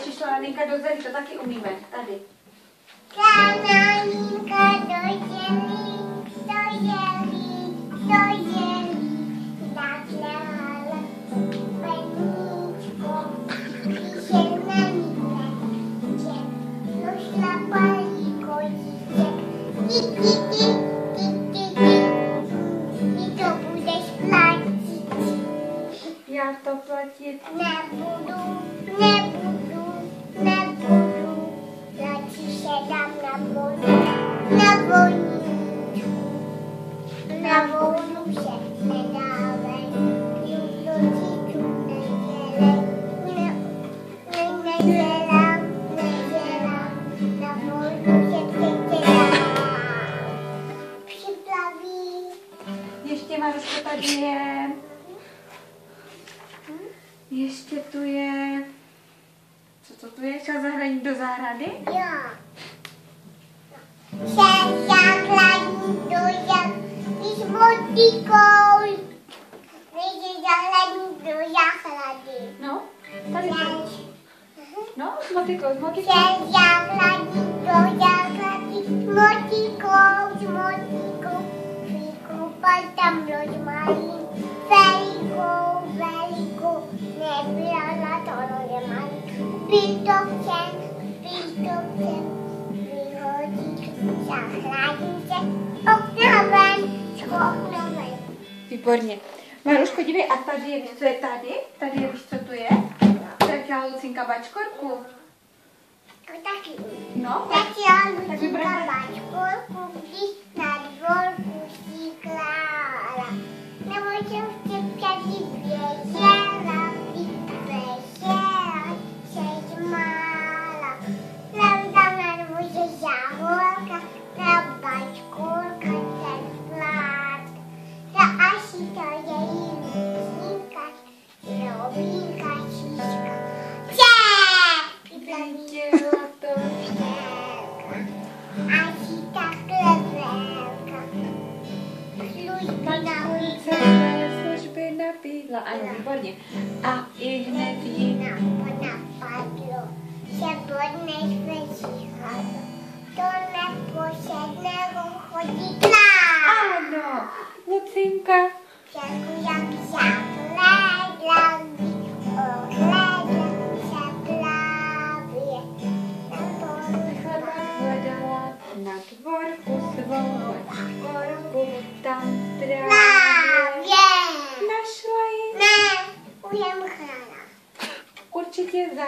ještě šla Aninka do zelí, to taky umíme. Tady. Aninka do zelí, do zelí, do zelí. Takhle ale peníčko, když je na míle, no šlapalí koníček. Ty to budeš platit. Já to platit Nebudu. Radši se dám na vodu. Na vodu se nedávej. Nedělám. Na vodu se předělám. Připlaví. ještě Maruško tady je. Ještě tu je. Co to tu je? Šel zahradní do zahrady? Jo. Se základní do zahrady s motikou. Víš, základní do zahrady. No, tady to. No, s motikou, s motikou. Se základní do zahrady s motikou. Vykupal tam rozmarín. Velikou. Nebyla to rozmarín. Pítovcem, vyhodit za hladnice, okna ven. Výborně. Maruško, dívej, a tady je, víš, co je tady? Tady je, víš, co tu je? To je chtěla Lucinka bačkorku. To taky. No, Tak já tak Lucinka vybereme. bačkorku, když na dvorku si klála. Nebo jsem se tady běžela, se zmála. Tam na dvoře záhorka, na bačkorka ten plát. Ta asi to je Lucinka, Robinka, Čička. Viděla to. Asi takhle velká. Služby nabídla. Ano, výborně. A i hned jí Napadlo, že bodneš večíhalo. To neposedného chodidla. ano, Lucinka. Všaku jak zakledla, ohledla se právě. Hledala na dvorku svou bačkorku, tam právě Právě. našla ji. Ne, už je mchrana. Určitě za